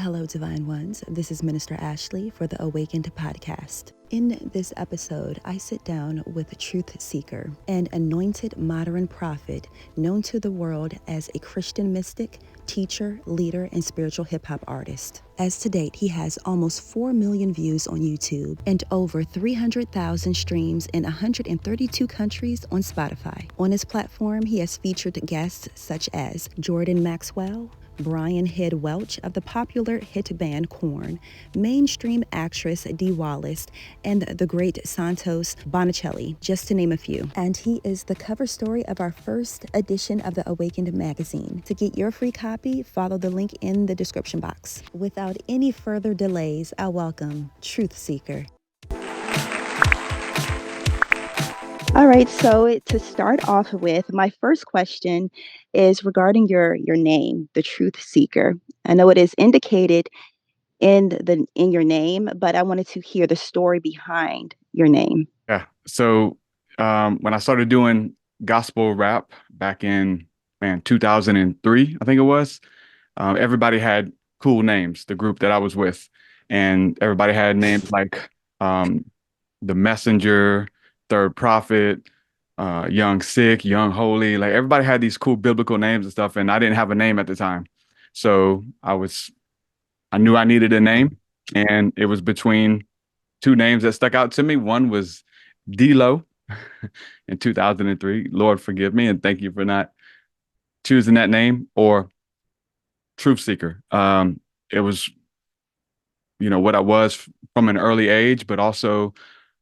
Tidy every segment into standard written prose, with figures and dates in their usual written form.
Hello, Divine Ones. This is Minister Ashley for the Awakened podcast. In this episode, I sit down with TruthSeekah, an anointed modern prophet known to the world as a Christian mystic, teacher, leader, and spiritual hip-hop artist. As to date, he has almost 4 million views on YouTube and over 300,000 streams in 132 countries on Spotify. On his platform, he has featured guests such as Jordan Maxwell, Brian Head Welch of the popular hit band Korn, mainstream actress Wallace, and the great Santos Bonicelli, just to name a few. And he is the cover story of our first edition of the Awakened magazine. To get your free copy, follow the link in the description box. Without any further delays, I welcome TruthSeekah. All right, so to start off with, my first question is regarding your name, the TruthSeekah. I know it is indicated in your name, but I wanted to hear the story behind your name. Yeah. So when I started doing gospel rap back in 2003, I think it was, everybody had cool names, the group that I was with, and everybody had names like The Messenger, Third Prophet, Young Sick, Young Holy. Like everybody had these cool biblical names and stuff, and I didn't have a name at the time. So I knew I needed a name, and it was between two names that stuck out to me. One was D-Lo in 2003. Lord, forgive me, and thank you for not choosing that name, or TruthSeekah. It was, what I was from an early age, but also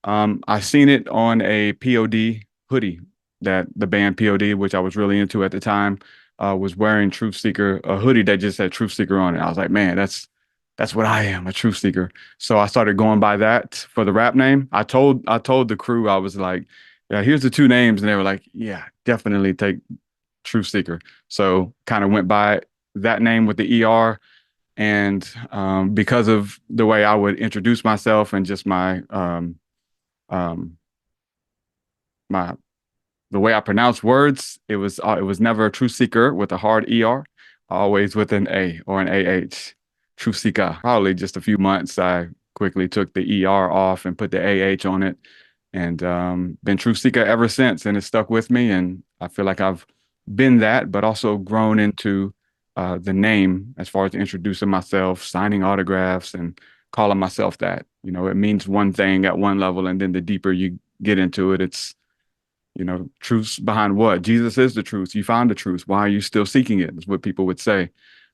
I seen it on a POD hoodie that the band POD, which I was really into at the time, was wearing TruthSeekah, a hoodie that just said TruthSeekah on it. I was like, man, that's what I am, a TruthSeekah. So I started going by that for the rap name. I told the crew, I was like, yeah, here's the two names, and they were like, yeah, definitely take TruthSeekah. So kind of went by that name with the ER. And because of the way I would introduce myself and just um, the way I pronounce words, it was never a TruthSeekah with a hard ER, always with an A or an AH. TruthSeekah. Probably just a few months, I quickly took the ER off and put the AH on it, and been TruthSeekah ever since. And it stuck with me, and I feel like I've been that, but also grown into the name as far as introducing myself, signing autographs, and calling myself that. It means one thing at one level, and then the deeper you get into it, it's truths behind what? Jesus is the truth. You found the truth. Why are you still seeking it? Is what people would say.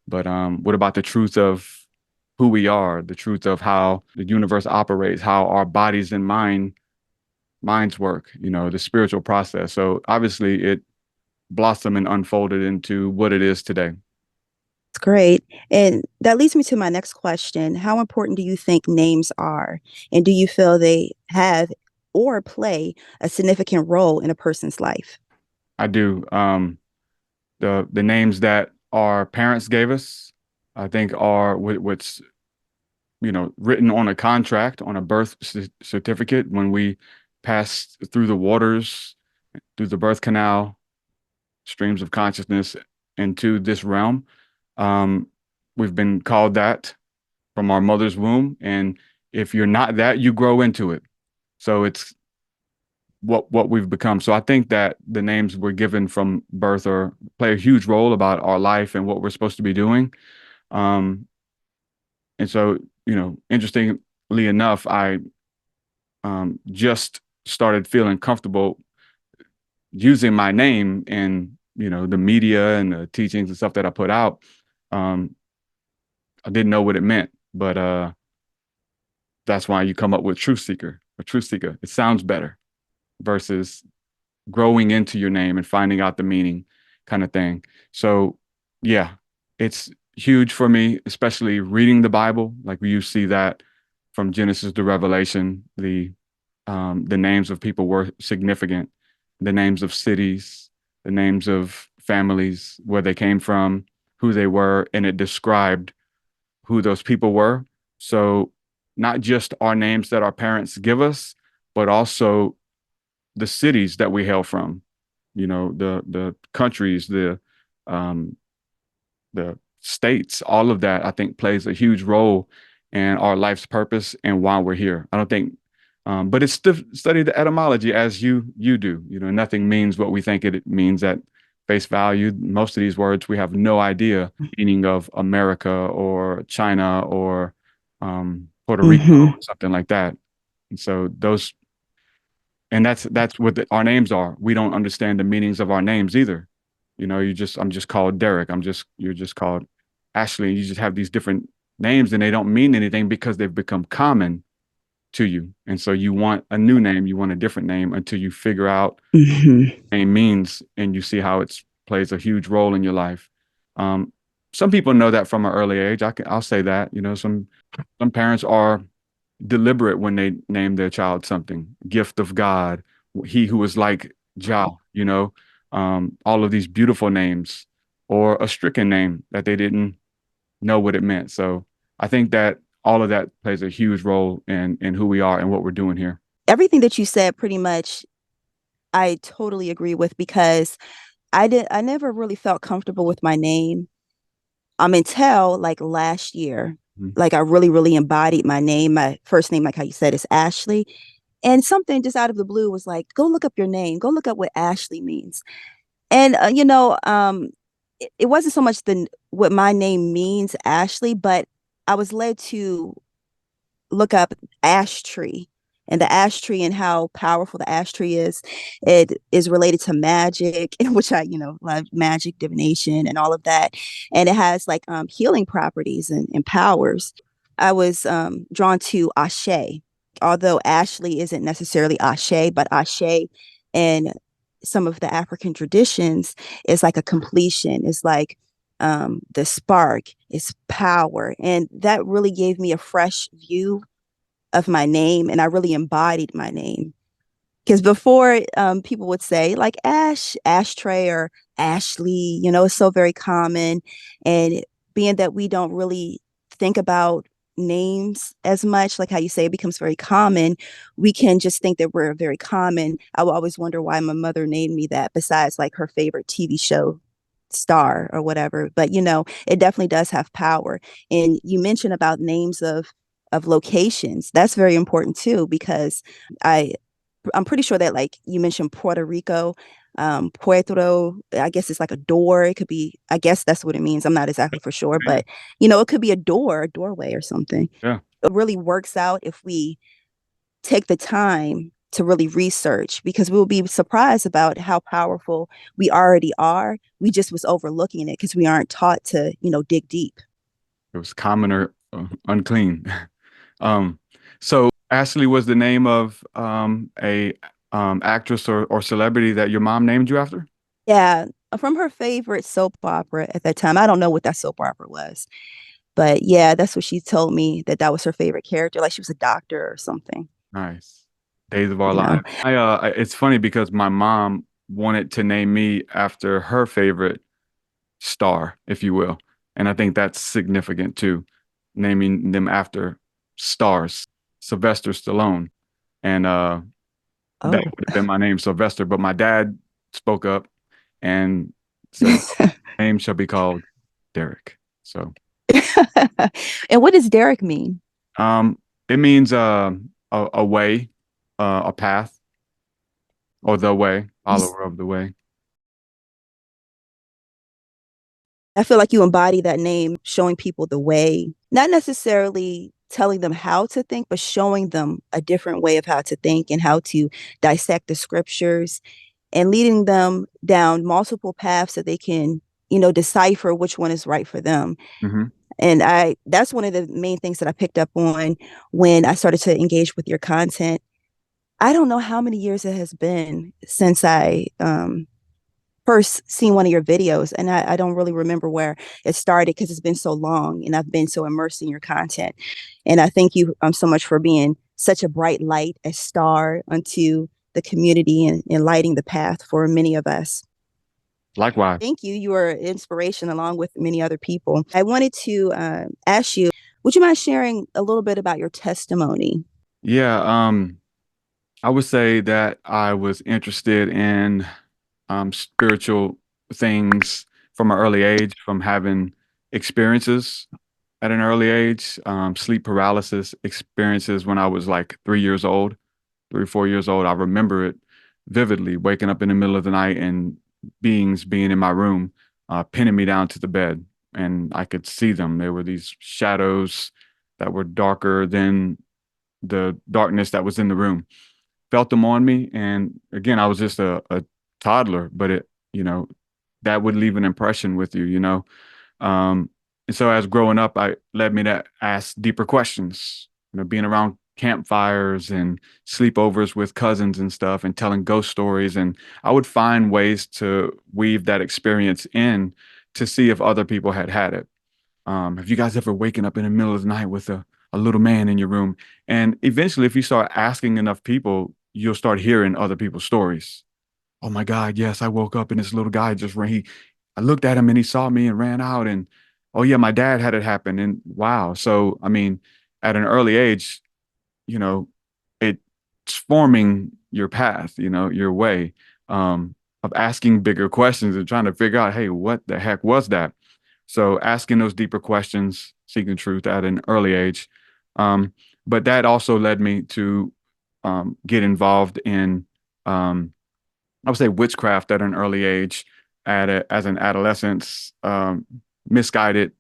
But what about the truth of who we are, the truth of how the universe operates, how our bodies and minds work, the spiritual process. So obviously it blossomed and unfolded into what it is today. That's great. And that leads me to my next question. How important do you think names are? And do you feel they have or play a significant role in a person's life? I do. The names that our parents gave us, I think, are what's written on a contract, on a birth certificate when we pass through the waters, through the birth canal, streams of consciousness into this realm. We've been called that from our mother's womb. And if you're not that, you grow into it. So it's what we've become. So I think that the names we're given from birth play a huge role about our life and what we're supposed to be doing. And so, interestingly enough, I just started feeling comfortable using my name in, the media and the teachings and stuff that I put out. I didn't know what it meant, but that's why you come up with TruthSeekah or TruthSeekah. It sounds better versus growing into your name and finding out the meaning kind of thing. So yeah, it's huge for me, especially reading the Bible. Like you see that from Genesis to Revelation, the names of people were significant, the names of cities, the names of families, where they came from, who they were, and it described who those people were. So not just our names that our parents give us, but also the cities that we hail from, the countries, the states, all of that, I think plays a huge role in our life's purpose and why we're here. I don't think, but it's study the etymology as you do. You know, nothing means what we think it means at face value. Most of these words we have no idea meaning of America or China or Puerto Rico Mm-hmm. or something like that. And so those, and that's what our names are. We don't understand the meanings of our names either. You know, I'm just called Derek. You're just called Ashley. You just have these different names and they don't mean anything because they've become common to you. And so you want a new name, you want a different name until you figure out Mm-hmm. what name means and you see how it plays a huge role in your life. Um, some people know that from an early age. I'll say that. You know, some parents are deliberate when they name their child something. Gift of God, he who is like Jah, you know, all of these beautiful names, or a stricken name that they didn't know what it meant. So I think that all of that plays a huge role in who we are and what we're doing here. Everything that you said pretty much I totally agree with because I never really felt comfortable with my name until like last year. Mhm. Like I really embodied my name. My first name, like how you said, is Ashley. And something just out of the blue was like, go look up your name. Go look up what Ashley means. And it wasn't so much the what my name means, Ashley, but I was led to look up ash tree and the ash tree and how powerful the ash tree is. It is related to magic, which I, love magic, divination, and all of that. And it has like healing properties and powers. I was drawn to Ashe, although Ashley isn't necessarily Ashe, but Ashe in some of the African traditions is like a completion. It's like the spark is power. And that really gave me a fresh view of my name. And I really embodied my name. Because before people would say like ashtray or Ashley, it's so very common. And being that we don't really think about names as much, like how you say it becomes very common, we can just think that we're very common. I will always wonder why my mother named me that besides like her favorite TV show star or whatever. But it definitely does have power. And you mentioned about names of locations. That's very important too, because I I'm pretty sure that like you mentioned Puerto Rico, Puerto, I guess it's like a door. It could be, I guess that's what it means. I'm not exactly for sure, Yeah. but it could be a door, a doorway or something. Yeah. It really works out if we take the time to really research because we will be surprised about how powerful we already are. We just was overlooking it because we aren't taught to, dig deep. It was common or unclean. Um, so Ashley was the name of a actress or celebrity that your mom named you after? Yeah, from her favorite soap opera at that time. I don't know what that soap opera was, but yeah, that's what she told me that was her favorite character. Like she was a doctor or something, Nice. Days of Our you know. Lives. It's funny because my mom wanted to name me after her favorite star, if you will. And I think that's significant too, naming them after stars. Sylvester Stallone. And that Oh. would have been my name, Sylvester. But my dad spoke up and said, "No, name shall be called Derek." So And what does Derek mean? um, it means a way, a path, or the way, follower of the way. I feel like you embody that name, showing people the way, not necessarily telling them how to think, but showing them a different way of how to think and how to dissect the scriptures and leading them down multiple paths so they can, decipher which one is right for them. Hmm. And that's one of the main things that I picked up on when I started to engage with your content. I don't know how many years it has been since I first seen one of your videos, and I don't really remember where it started because it's been so long and I've been so immersed in your content. And I thank you so much for being such a bright light, a star unto the community and lighting the path for many of us. Likewise. Thank you. You are an inspiration along with many other people. I wanted to ask you, would you mind sharing a little bit about your testimony? Yeah. I would say that I was interested in spiritual things from an early age, from having experiences at an early age, sleep paralysis experiences when I was like 3 years old, 3 or 4 years old. I remember it vividly, waking up in the middle of the night and beings being in my room, pinning me down to the bed. And I could see them. There were these shadows that were darker than the darkness that was in the room. Felt them on me. And again, I was just a toddler, but that would leave an impression with you. Um, and so as growing up, I led me to ask deeper questions, being around campfires and sleepovers with cousins and stuff and telling ghost stories. And I would find ways to weave that experience in to see if other people had it. Have you guys ever waken up in the middle of the night with a little man in your room? And eventually, if you start asking enough people, you'll start hearing other people's stories. Oh my God, yes, I woke up and this little guy just ran. I looked at him and he saw me and ran out. And oh yeah, my dad had it happen. And wow. So, I mean, at an early age, you know, it's forming your path, your way of asking bigger questions and trying to figure out, hey, what the heck was that? So asking those deeper questions, seeking truth at an early age. Um, but that also led me to get involved in, I would say, witchcraft at an early age, as an adolescent, misguided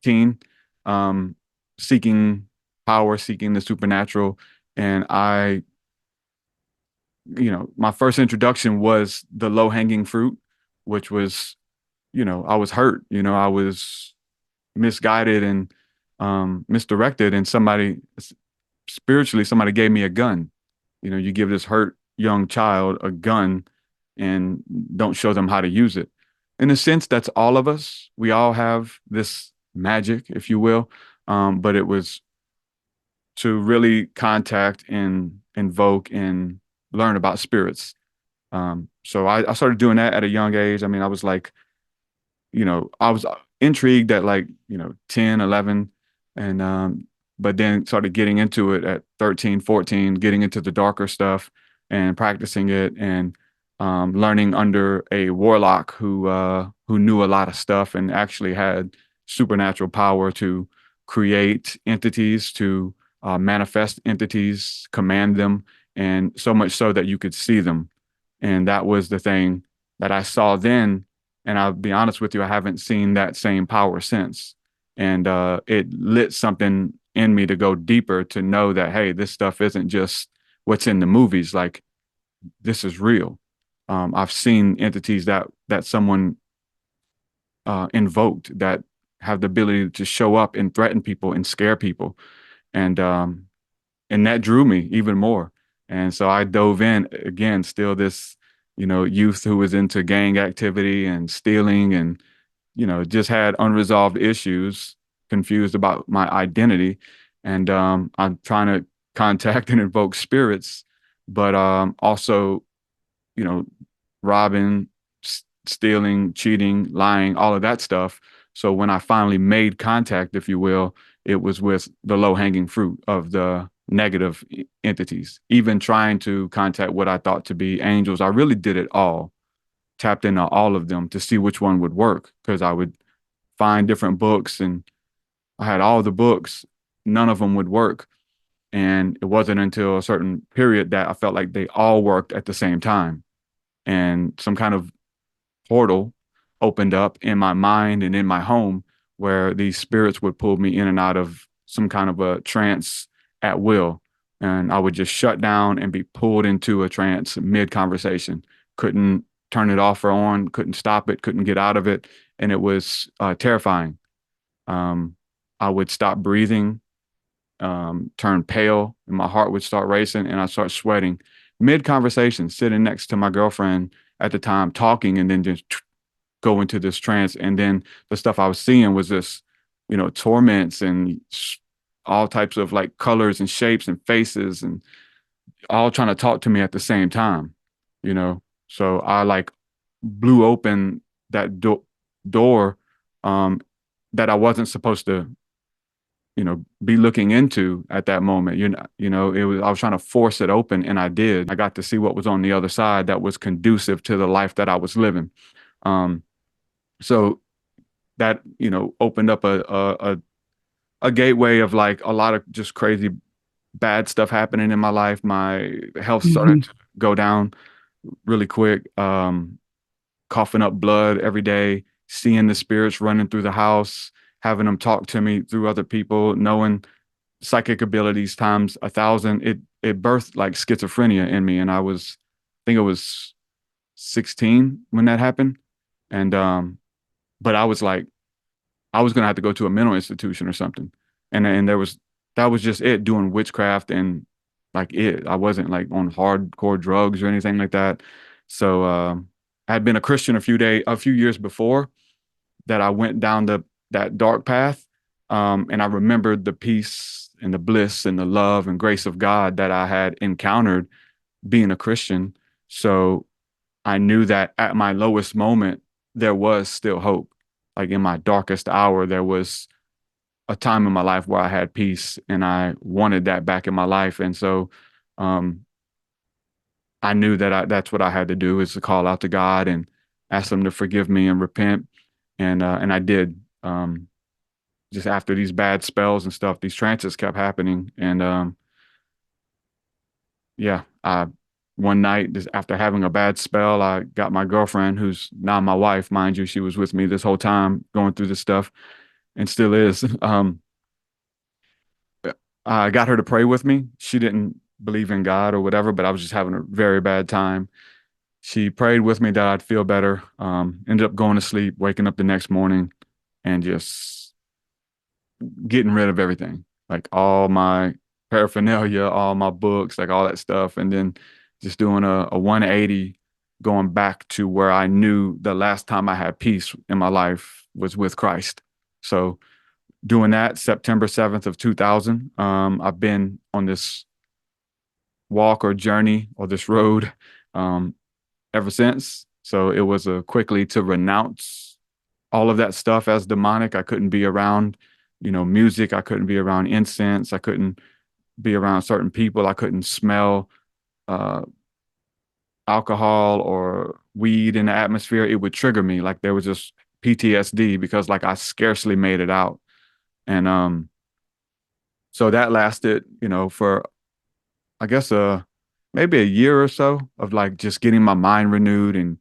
teen, um, seeking power, seeking the supernatural. And my first introduction was the low hanging fruit, which was, I was hurt, I was misguided and misdirected. And spiritually, somebody gave me a gun. You give this hurt young child a gun and don't show them how to use it. In a sense, that's all of us. We all have this magic, if you will. But it was to really contact and invoke and learn about spirits. So I started doing that at a young age. I mean, I was like, I was intrigued at like, 10, 11, and but then started getting into it at 13, 14, getting into the darker stuff and practicing it and learning under a warlock who knew a lot of stuff and actually had supernatural power to create entities, to manifest entities, command them, and so much so that you could see them. And that was the thing that I saw then. And I'll be honest with you, I haven't seen that same power since. And it lit something in me to go deeper to know that, hey, this stuff isn't just what's in the movies. Like, this is real. I've seen entities that someone invoked that have the ability to show up and threaten people and scare people. And that drew me even more. And so I dove in again, still this, youth who was into gang activity and stealing and, just had unresolved issues, confused about my identity. And I'm trying to contact and invoke spirits, but also, you know, robbing, stealing, cheating, lying, all of that stuff. So when I finally made contact, if you will, it was with the low hanging fruit of the negative entities. Even trying to contact what I thought to be angels, I really did it all, tapped into all of them to see which one would work because I would find different books and I had all the books. None of them would work. And it wasn't until a certain period that I felt like they all worked at the same time. And some kind of portal opened up in my mind and in my home where these spirits would pull me in and out of some kind of a trance at will. And I would just shut down and be pulled into a trance mid conversation. Couldn't turn it off or on, couldn't stop it, couldn't get out of it. And it was terrifying. Um, I would stop breathing, turn pale, and my heart would start racing, and I start sweating mid conversation, sitting next to my girlfriend at the time, talking, and then just go into this trance. And then the stuff I was seeing was this, torments and all types of like colors and shapes and faces, and all trying to talk to me at the same time, you know. So I like blew open that door um, that I wasn't supposed to be looking into at that moment. It was, I was trying to force it open and I did. I got to see what was on the other side that was conducive to the life that I was living. Um, so that, opened up a gateway of like a lot of just crazy bad stuff happening in my life. My health started Hmm. to go down really quick. Coughing up blood every day, seeing the spirits running through the house, having them talk to me through other people, knowing psychic abilities times 1,000. It birthed like schizophrenia in me, and I think it was 16 when that happened, and but I was like, I was gonna have to go to a mental institution or something, and that was just it, doing witchcraft and like it. I wasn't like on hardcore drugs or anything like that. So I had been a Christian a few years before that. I went down that dark path, and I remembered the peace and the bliss and the love and grace of God that I had encountered being a Christian. So I knew that at my lowest moment, there was still hope. Like in my darkest hour, there was a time in my life where I had peace, and I wanted that back in my life. And so um, I knew that that's what I had to do, is to call out to God and ask him to forgive me and repent. And I did. Just after these bad spells and stuff, these trances kept happening. And yeah, one night, just after having a bad spell, I got my girlfriend, who's now my wife, mind you. She was with me this whole time going through this stuff, and still is. I got her to pray with me. She didn't believe in God or whatever, but I was just having a very bad time. She prayed with me that I'd feel better. Ended up going to sleep, waking up the next morning, and just getting rid of everything, like all my paraphernalia, all my books, like all that stuff, and then just doing a 180, going back to where I knew the last time I had peace in my life was with Christ. So doing that September 7th of 2000, I've been on this walk or journey or this road um, ever since. So it was a quickly to renounce all of that stuff as demonic. I couldn't be around, music. I couldn't be around incense. I couldn't be around certain people. I couldn't smell uh, alcohol or weed in the atmosphere. It would trigger me. Like there was just PTSD because like I scarcely made it out. And so that lasted, for I guess maybe a year or so of like just getting my mind renewed, and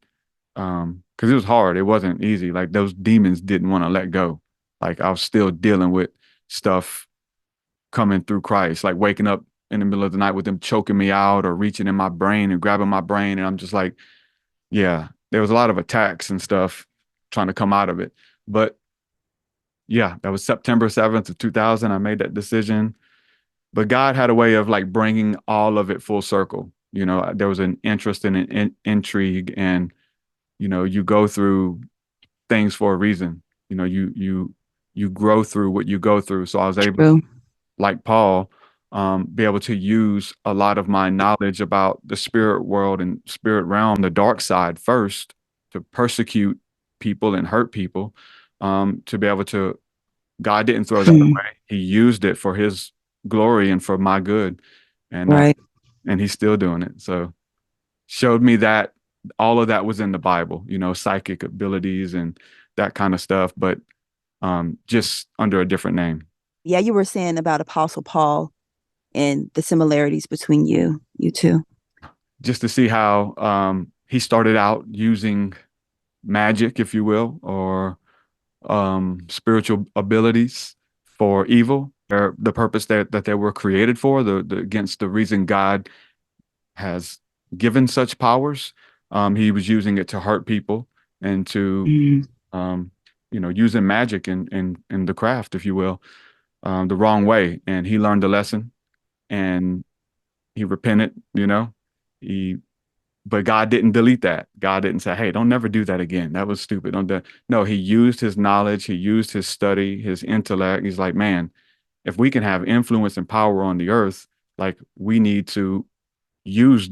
because it was hard. It wasn't easy. Like those demons didn't want to let go. Like I was still dealing with stuff coming through Christ, like waking up in the middle of the night with them choking me out or reaching in my brain and grabbing my brain. And I'm just like, yeah, there was a lot of attacks and stuff trying to come out of it. But yeah, that was September 7th of 2000. I made that decision. But God had a way of like bringing all of it full circle. There was an interest and an intrigue, and you go through things for a reason. You grow through what you go through. So I was able, True. like Paul, be able to use a lot of my knowledge about the spirit world and spirit realm, the dark side first, to persecute people and hurt people, to be able to. God didn't throw that Hmm. away. He used it for His glory and for my good, and Right. and He's still doing it. So showed me that all of that was in the Bible, psychic abilities and that kind of stuff, but just under a different name. Yeah, you were saying about Apostle Paul and the similarities between you two. Just to see how he started out using magic, if you will, or spiritual abilities for evil, or the purpose that they were created for, against the reason God has given such powers. He was using it to hurt people and to Mm. um, using magic in the craft, if you will, the wrong way. And he learned the lesson, and he repented, he, but God didn't delete that. God didn't say, "Hey, don't never do that again. That was stupid." No, he used his knowledge. He used his study, his intellect. He's like, man, if we can have influence and power on the earth, like we need to use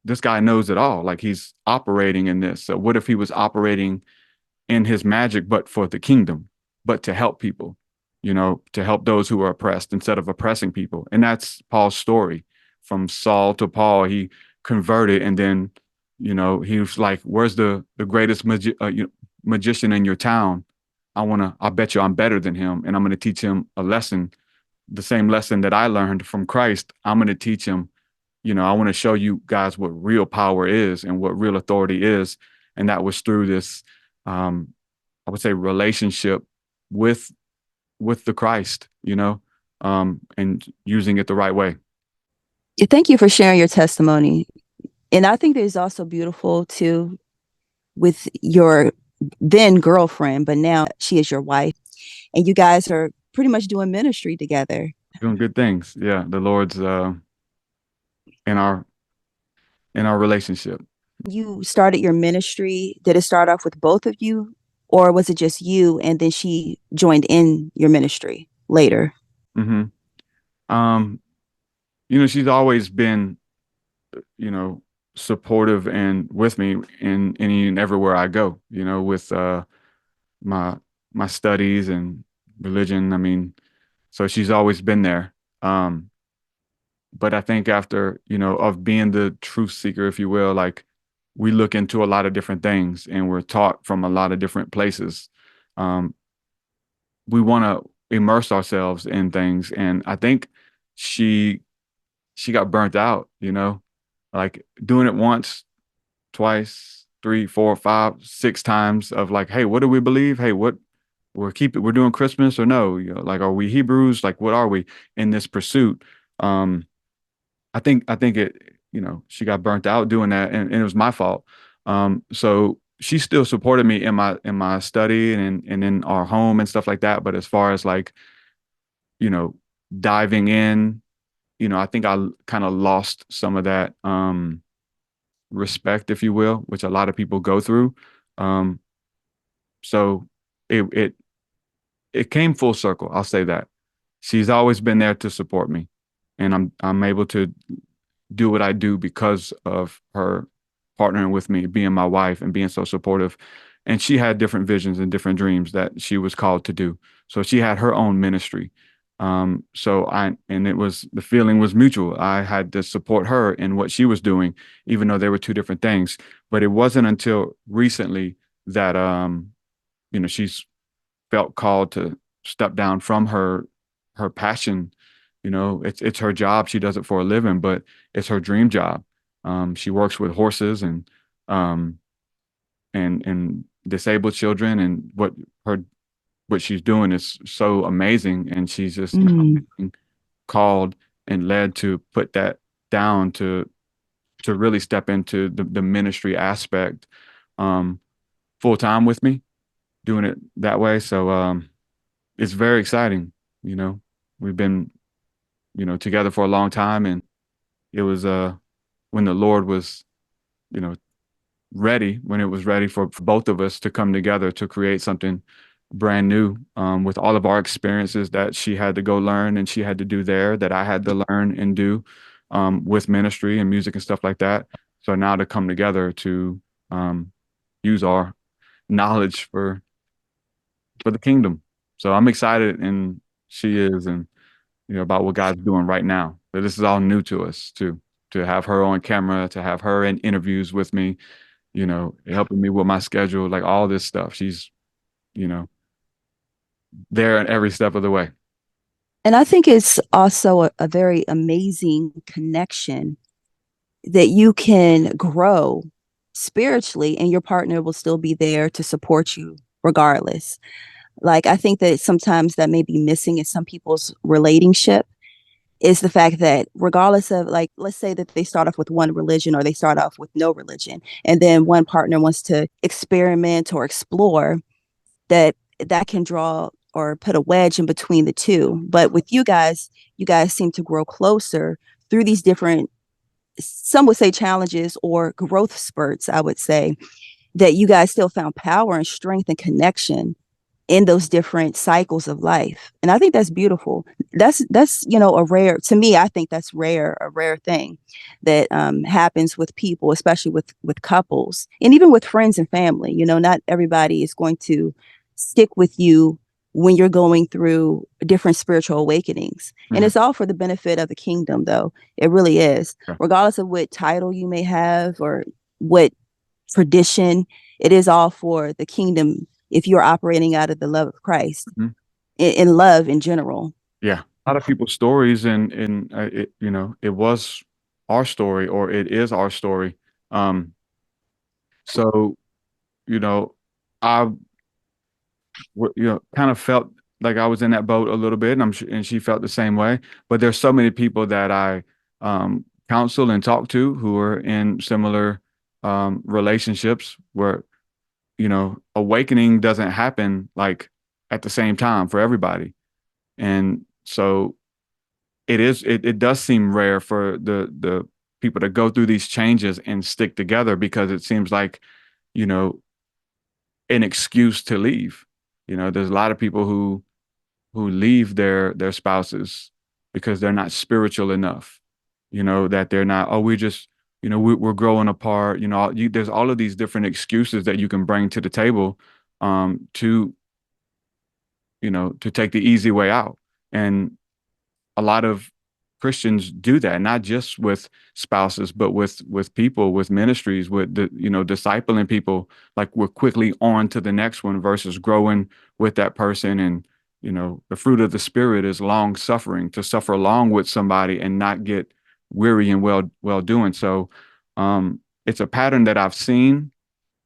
this guy knows it all. Like he's operating in this. So what if he was operating in his magic, but for the kingdom, but to help people, to help those who are oppressed instead of oppressing people. And that's Paul's story. From Saul to Paul, he converted, and then, he was like, "Where's the greatest magician in your town? I bet you I'm better than him, and I'm going to teach him a lesson, the same lesson that I learned from Christ. I'm going to teach him, I want to show you guys what real power is and what real authority is. And that was through this, I would say, relationship with the Christ, and using it the right way. Thank you for sharing your testimony. And I think that it's also beautiful too with your then girlfriend, but now she is your wife, and you guys are pretty much doing ministry together. Doing good things. Yeah, the Lord's in our relationship. You started your ministry. Did it start off with both of you, or was it just you and then she joined in your ministry later? hmm Um, she's always been, you know, supportive and with me in any and everywhere I go, with my studies and religion. I mean, so she's always been there. But I think after, of being the truth seeker, if you will, like we look into a lot of different things and we're taught from a lot of different places. Um, we want to immerse ourselves in things. And I think she got burnt out, like doing it once, twice, three, four, five, six times of like, hey, what do we believe? Hey, what we're doing Christmas or no? Like, are we Hebrews? Like, what are we in this pursuit? I think it, she got burnt out doing that, and it was my fault. So she still supported me in my study and in our home and stuff like that. But as far as like, you know, diving in, I think I kind of lost some of that respect, if you will, which a lot of people go through. Um, so it it came full circle. I'll say that. She's always been there to support me, and I'm able to do what I do because of her partnering with me, being my wife and being so supportive. And she had different visions and different dreams that she was called to do. So she had her own ministry. And it was, the feeling was mutual. I had to support her in what she was doing, even though they were two different things. But it wasn't until recently that, she's felt called to step down from her passion. It's her job. She does it for a living, but it's her dream job. She works with horses um, and disabled children, and what she's doing is so amazing. And she's just now being called and led to put that down to really step into the ministry aspect full time with me, doing it that way. So it's very exciting. We've been together for a long time, and it was when the Lord was, you know, ready, when it was ready for both of us to come together to create something brand new, with all of our experiences that she had to go learn and she had to do there, that I had to learn and do with ministry and music and stuff like that. So now to come together to use our knowledge for the kingdom. So I'm excited, and she is, and about what God's doing right now. But this is all new to us too. To have her on camera, to have her in interviews with me, helping me with my schedule, like all this stuff. She's, you know, there in every step of the way. And I think it's also a very amazing connection that you can grow spiritually and your partner will still be there to support you regardless. Like, I think that sometimes that may be missing in some people's relationship is the fact that regardless of, like, let's say that they start off with one religion or they start off with no religion, and then one partner wants to experiment or explore, that can draw or put a wedge in between the two. But with you guys seem to grow closer through these different, some would say challenges or growth spurts, I would say, that you guys still found power and strength and connection in those different cycles of life. And I think that's beautiful. That's a rare, to me, I think that's a rare thing that happens with people, especially with couples and even with friends and family. Not everybody is going to stick with you when you're going through different spiritual awakenings. And Mhm. it's all for the benefit of the kingdom, though. It really is. Yeah. Regardless of what title you may have or what tradition, it is all for the kingdom if you're operating out of the love of Christ, Mhm. in love in general. Yeah. A lot of people's stories, and it, it was our story, or it is our story. Um, so, you know, I kind of felt like I was in that boat a little bit, and and she felt the same way. But there's so many people that I counsel and talk to who are in similar relationships where, awakening doesn't happen like at the same time for everybody. And so it does seem rare for the people to go through these changes and stick together, because it seems like, you know, an excuse to leave. There's a lot of people who leave their spouses because they're not spiritual enough. That they're not, oh, we're just, we're growing apart. There's all of these different excuses that you can bring to the table, to to take the easy way out. And a lot of Christians do that, not just with spouses, but with people, with ministries, with discipling people. Like, we're quickly on to the next one versus growing with that person. And the fruit of the spirit is long suffering, to suffer along with somebody and not get weary and well doing. So it's a pattern that I've seen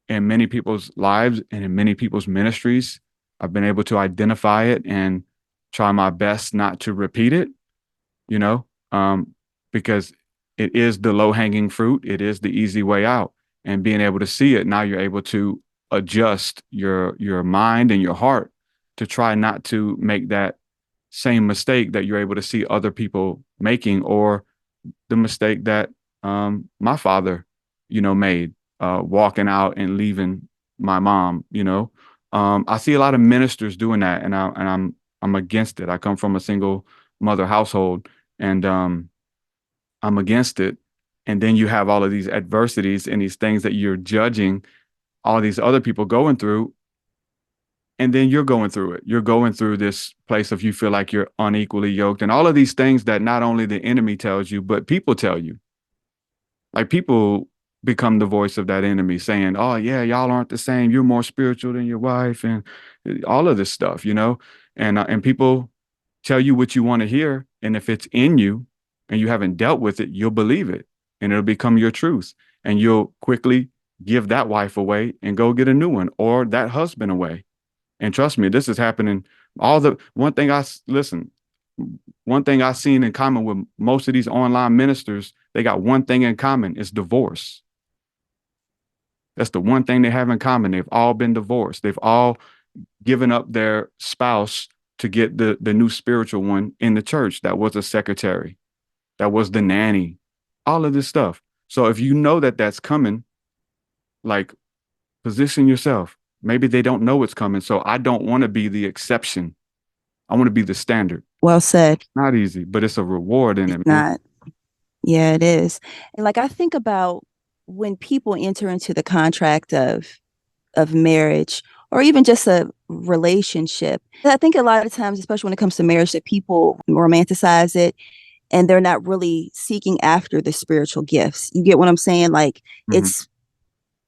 in many people's lives and in many people's ministries. I've been able to identify it and try my best not to repeat it, you know, because it is the low hanging fruit. It is the easy way out. And being able to see it, now you're able to adjust your mind and your heart to try not to make that same mistake that you're able to see other people making, or the mistake that my father, made, walking out and leaving my mom. I see a lot of ministers doing that, and I'm against it. I come from a single mother household, and I'm against it. And then you have all of these adversities and these things that you're judging all these other people going through, and then you're going through it. You're going through this place of, you feel like you're unequally yoked, and all of these things that not only the enemy tells you, but people tell you. Like, people become the voice of that enemy, saying, "Oh yeah, y'all aren't the same. You're more spiritual than your wife," and all of this stuff, and people tell you what you want to hear, and if it's in you and you haven't dealt with it, you'll believe it, and it'll become your truth, and you'll quickly give that wife away and go get a new one, or that husband away. And trust me, this is happening. Listen, one thing I've seen in common with most of these online ministers, they got one thing in common: is divorce. That's the one thing they have in common. They've all been divorced. They've all given up their spouse to get the new spiritual one in the church, that was a secretary, that was the nanny, all of this stuff. So if you know that that's coming, like, position yourself. Maybe they don't know it's coming. So I don't want to be the exception. I want to be the standard. Well said. Not easy, but it's a reward in It's it, man. not. Yeah, it is. And like I think about when people enter into the contract of marriage, or even just a relationship. I think a lot of times, especially when it comes to marriage, that people romanticize it and they're not really seeking after the spiritual gifts. You get what I'm saying? Like, Hmm. it's,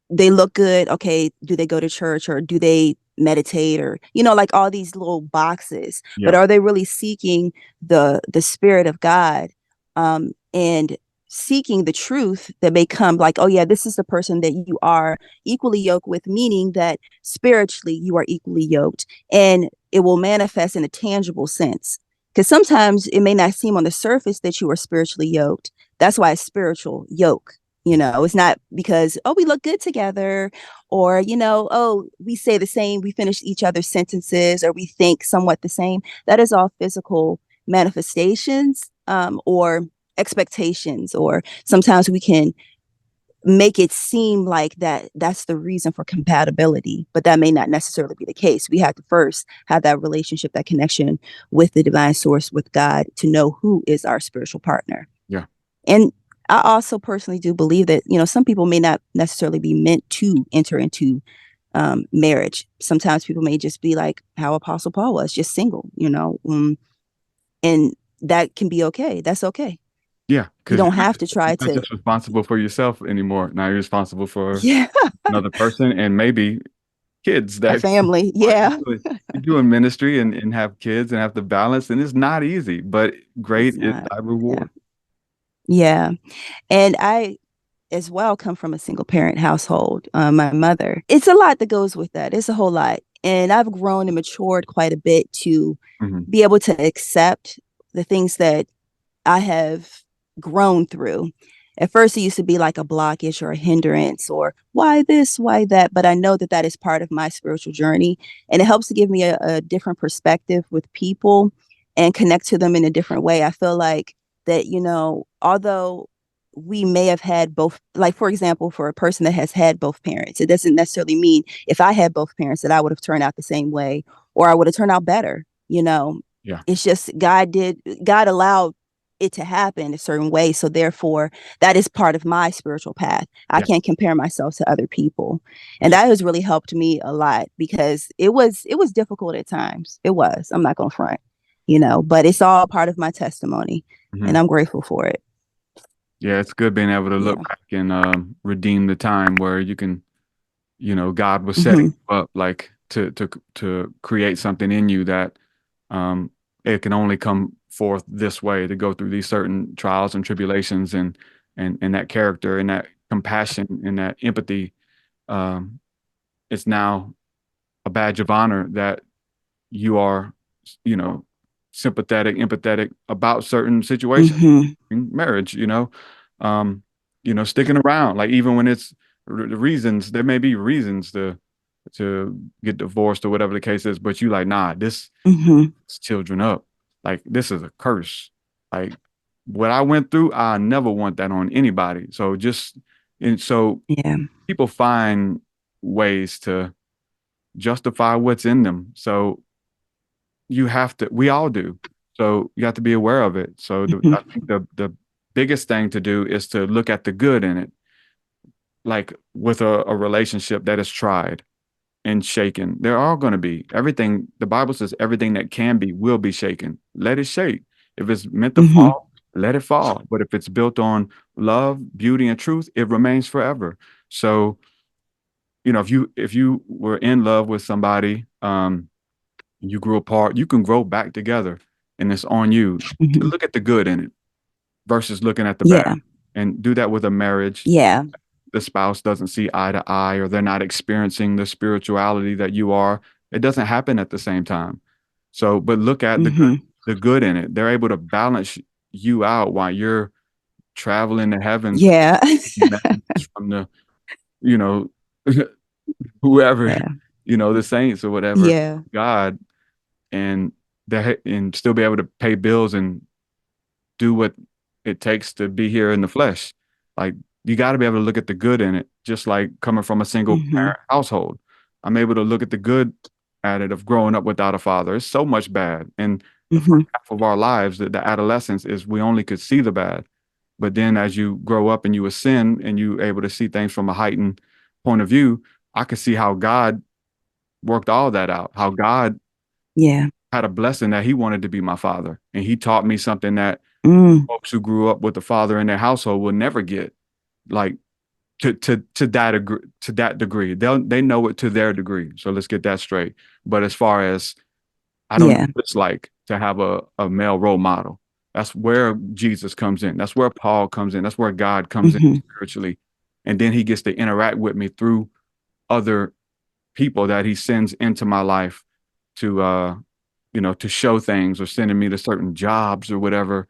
they look good. Okay, do they go to church, or do they meditate, or like all these little boxes? But Yeah. are they really seeking the spirit of God, and seeking the truth that may come, like, oh yeah, this is the person that you are equally yoked with, meaning that spiritually you are equally yoked, and it will manifest in a tangible sense. Because sometimes it may not seem on the surface that you are spiritually yoked. That's why it's spiritual yoke. It's not because, oh, we look good together, or, oh, we say the same, we finish each other's sentences, or we think somewhat the same. That is all physical manifestations, or expectations, or sometimes we can make it seem like that's the reason for compatibility, but that may not necessarily be the case. We have to first have that relationship, that connection with the divine source, with God, to know who is our spiritual partner. Yeah. And I also personally do believe that, some people may not necessarily be meant to enter into marriage. Sometimes people may just be like how Apostle Paul was, just single, and that can be okay. That's okay. Yeah. You Because don't have to you're try not to. just responsible for yourself anymore. Now you're responsible for Yeah. another person, and maybe kids a that family. are Yeah, you're doing ministry and have kids and have to balance, and it's not easy, but great it's is not. thy Yeah, reward. yeah. And I as well come from a single parent household. My mother. It's a lot that goes with that. It's a whole lot, and I've grown and matured quite a bit to Hmm. be able to accept the things that I have grown through. At first, it used to be like a blockage or a hindrance or why this, why that. But I know that that is part of my spiritual journey. And it helps to give me a different perspective with people and connect to them in a different way. I feel like that, although we may have had both, like, for example, for a person that has had both parents, it doesn't necessarily mean if I had both parents that I would have turned out the same way or I would have turned out better. Yeah, It's just God allowed it to happen a certain way. So therefore, that is part of my spiritual path. I yeah, can't compare myself to other people. And yeah, that has really helped me a lot because it was difficult at times. It was. I'm not gonna front, but it's all part of my testimony hmm and I'm grateful for it. yeah. It's good being able to look Yeah. back and redeem the time where you can, God was setting Hmm. you up like to create something in you that um, it can only come forth this way to go through these certain trials and tribulations and that character and that compassion and that empathy. Um, it's now a badge of honor that you are, you know, sympathetic, empathetic about certain situations, Hmm. marriage, um, sticking around, like even when it's the reasons, there may be reasons to get divorced or whatever the case is, but you like, nah, this Hmm. children up. Like this is a curse. Like what I went through, I never want that on anybody. So Yeah. people find ways to justify what's in them. So we all do. So you have to be aware of it. So I Hmm. think the biggest thing to do is to look at the good in it, like with a relationship that is tried and shaken. There are going to be everything. The Bible says everything that can be will be shaken. Let it shake. If it's meant to Hmm. fall, let it fall. But if it's built on love, beauty, and truth, it remains forever. So, if you were in love with somebody, you grew apart, you can grow back together, and it's on you to Hmm. look at the good in it versus looking at the bad. Yeah. And do that with a marriage. Yeah. The spouse doesn't see eye to eye or they're not experiencing the spirituality that you are. It doesn't happen at the same time. So, but look at Hmm. the good in it. They're able to balance you out while you're traveling the heavens Yeah. messages from the, you know, whoever, Yeah. the saints or whatever, Yeah. God, and and still be able to pay bills and do what it takes to be here in the flesh. Like you got to be able to look at the good in it, just like coming from a single Hmm. parent household. I'm able to look at the good at it of growing up without a father. It's so much bad. And the first Hmm. half of our lives, the adolescence, is we only could see the bad. But then as you grow up and you ascend and you able to see things from a heightened point of view, I could see how God worked all that out, how God Yeah. had a blessing that he wanted to be my father. And he taught me something that Mm. folks who grew up with a father in their household will never get, like to that degree. They know it to their degree. So let's get that straight. But as far as I don't know Yeah. what it's like to have a male role model. That's where Jesus comes in. That's where Paul comes in. That's where God comes in Hmm. spiritually. And then he gets to interact with me through other people that he sends into my life to to show things or sending me to certain jobs or whatever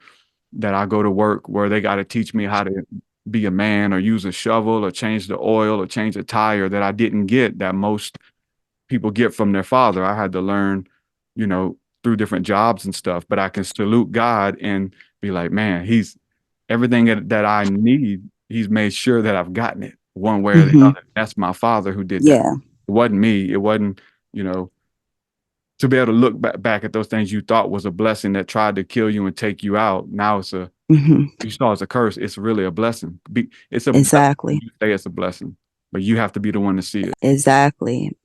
that I go to work where they got to teach me how to be a man or use a shovel or change the oil or change a tire that I didn't get, that most people get from their father. I had to learn, through different jobs and stuff, but I can salute God and be like, man, he's everything that I need. He's made sure that I've gotten it one way or the Hmm. other. That's my father who did that. Yeah. It wasn't me. It wasn't, you know, to be able to look back at those things you thought was a blessing that tried to kill you and take you out. Now Hmm. you saw as a curse. It's really a blessing. It's a blessing. Exactly. You say it's a blessing, but you have to be the one to see it. Exactly.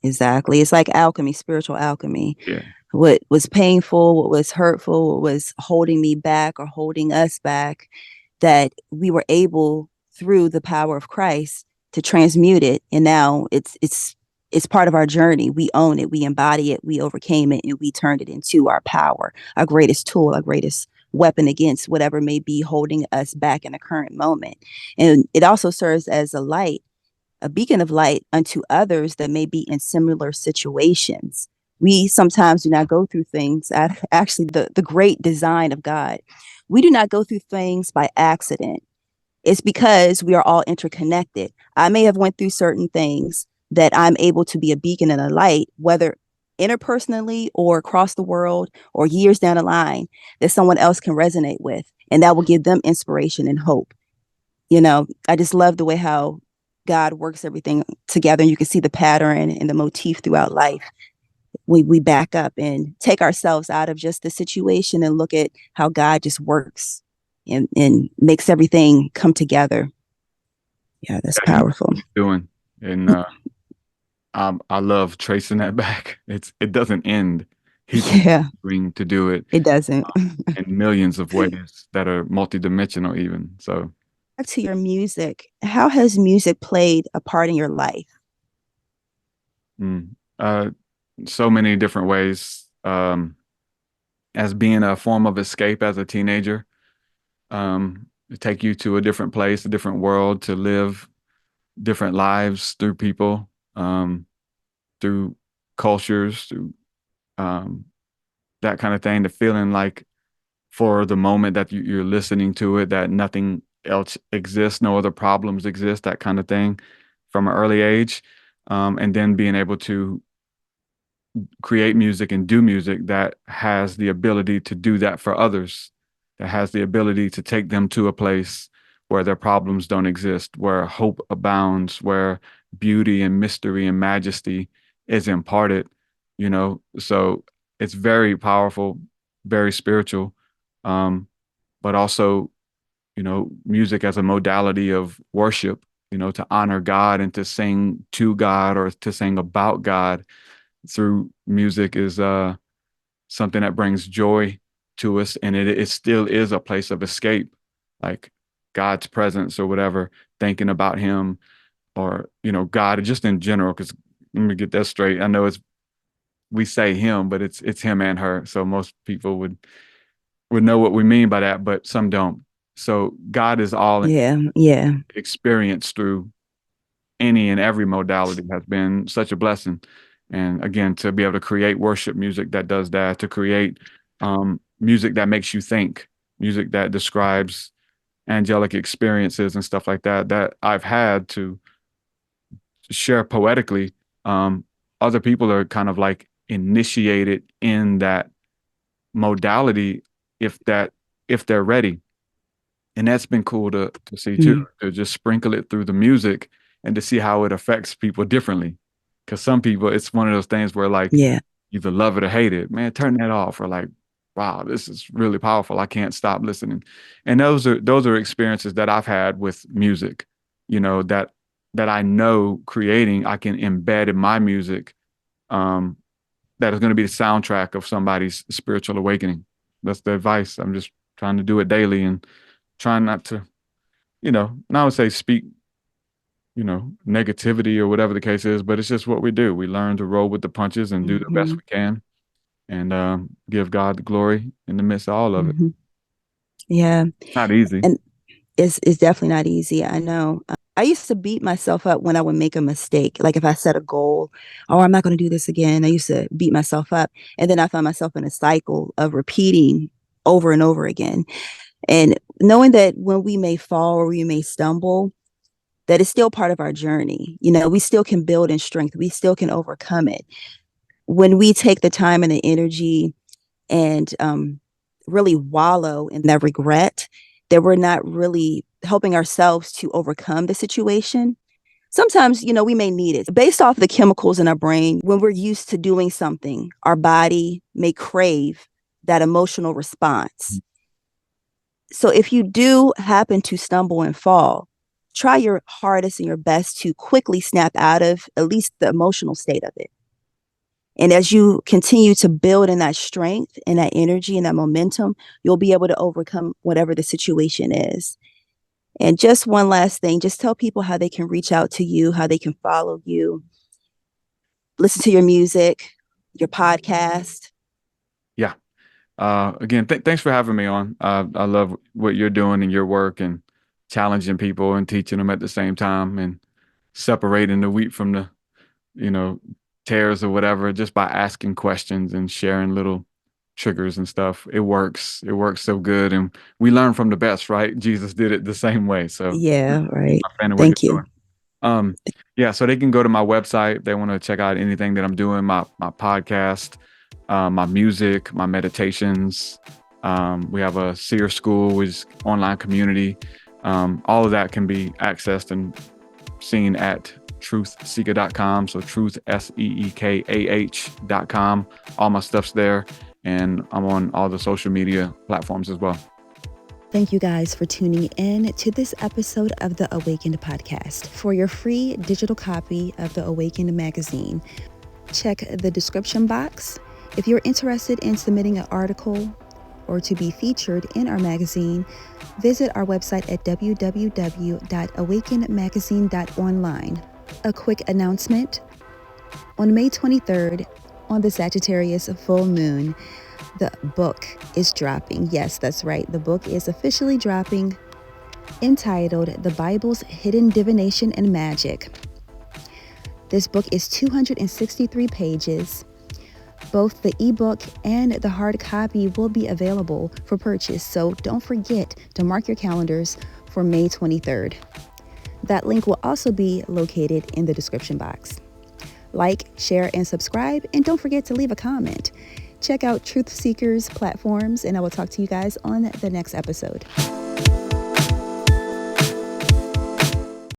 Exactly. It's like alchemy, spiritual alchemy. Yeah. What was painful, what was hurtful, what was holding me back or holding us back, that we were able through the power of Christ to transmute it. And now it's it's part of our journey. We own it, we embody it, we overcame it, and we turned it into our power, our greatest tool, our greatest weapon against whatever may be holding us back in the current moment. And it also serves as a light, a beacon of light unto others that may be in similar situations. We sometimes do not go through things, actually, the great design of God. We do not go through things by accident. It's because we are all interconnected. I may have went through certain things that I'm able to be a beacon and a light, whether interpersonally or across the world or years down the line, that someone else can resonate with. And that will give them inspiration and hope. I just love the way how God works everything together. And you can see the pattern and the motif throughout life. We back up and take ourselves out of just the situation and look at how God just works and makes everything come together. Yeah, that's powerful. Doing. And I love tracing that back. It doesn't end. He's Yeah, going to do it it doesn't. in millions of ways that are multidimensional even. So Back to your music. How has music played a part in your life? mm, uh, so many different ways. As being a form of escape as a teenager, to take you to a different place, a different world, to live different lives through people, through cultures, through um, that kind of thing. The feeling like for the moment that you're listening to it, that nothing else exists, no other problems exist, that kind of thing from an early age. And then being able to create music and do music that has the ability to do that for others, that has the ability to take them to a place where their problems don't exist, where hope abounds, where beauty and mystery and majesty is imparted, So it's very powerful, very spiritual, um, but also, music as a modality of worship, to honor God and to sing to God or to sing about God through music is something that brings joy to us, and it still is a place of escape, like God's presence or whatever, thinking about Him or God just in general. Because let me get that straight. I know we say Him, but it's Him and her. So most people would know what we mean by that, but some don't. So God is all Yeah. experienced through any and every modality has been such a blessing. And again, to be able to create worship music that does that, to create music that makes you think, music that describes angelic experiences and stuff like that, that I've had to share poetically. Um, Other people are kind of like initiated in that modality if they're ready. And that's been cool to see too, Mm, to just sprinkle it through the music and to see how it affects people differently. Because some people, it's one of those things where like yeah. either love it or hate it. Man, turn that off, or like, wow, this is really powerful. I can't stop listening. And those are experiences that I've had with music, that I know creating, I can embed in my music, um, that is going to be the soundtrack of somebody's spiritual awakening. That's the advice. I'm just trying to do it daily and trying not to, not would say speak, negativity or whatever the case is, but it's just what we do. We learn to roll with the punches and do the best Hmm. we can, and give God the glory in the midst of all of it. Hmm. Yeah. Not easy. And it's definitely not easy. I know. I used to beat myself up when I would make a mistake. Like if I set a goal, oh, I'm not going to do this again. I used to beat myself up. And then I found myself in a cycle of repeating over and over again. And knowing that when we may fall or we may stumble, that is still part of our journey. We still can build in strength. We still can overcome it. When we take the time and the energy and really wallow in that regret, that we're not really helping ourselves to overcome the situation. Sometimes, we may need it. Based off the chemicals in our brain, when we're used to doing something, our body may crave that emotional response. So if you do happen to stumble and fall, try your hardest and your best to quickly snap out of at least the emotional state of it. And as you continue to build in that strength and that energy and that momentum, you'll be able to overcome whatever the situation is. And just one last thing, just tell people how they can reach out to you, how they can follow you. listen to your music, your podcast? Yeah. Again, thanks for having me on. I love what you're doing in your work and challenging people and teaching them at the same time and separating the wheat from the, you know, tares or whatever, just by asking questions and sharing little triggers and stuff. It works. It works so good. And we learn from the best, right? Jesus did it the same way. So Yeah, right. I'm a fan of what you're Thank you. doing. Yeah, so they can go to my website if they want to check out anything that I'm doing, my podcast, my music, my meditations. We have a seer school, which is online community. All of that can be accessed and seen at TruthSeekah.com. So TruthSeekah.com. All my stuff's there. And I'm on all the social media platforms as well. Thank you guys for tuning in to this episode of the Awakened podcast. For your free digital copy of the Awakened magazine, check the description box. If you're interested in submitting an article or to be featured in our magazine, visit our website at www.awakenedmagazine.online. A quick announcement. On May 23rd, on the Sagittarius full moon, the book is dropping. Yes, that's right. The book is officially dropping, entitled The Bible's Hidden Divination and Magic. This book is 263 pages. Both the ebook and the hard copy will be available for purchase, so don't forget to mark your calendars for May 23rd. That link will also be located in the description box. Like, share, and subscribe, and don't forget to leave a comment. Check out TruthSeekakah Platforms, and I will talk to you guys on the next episode.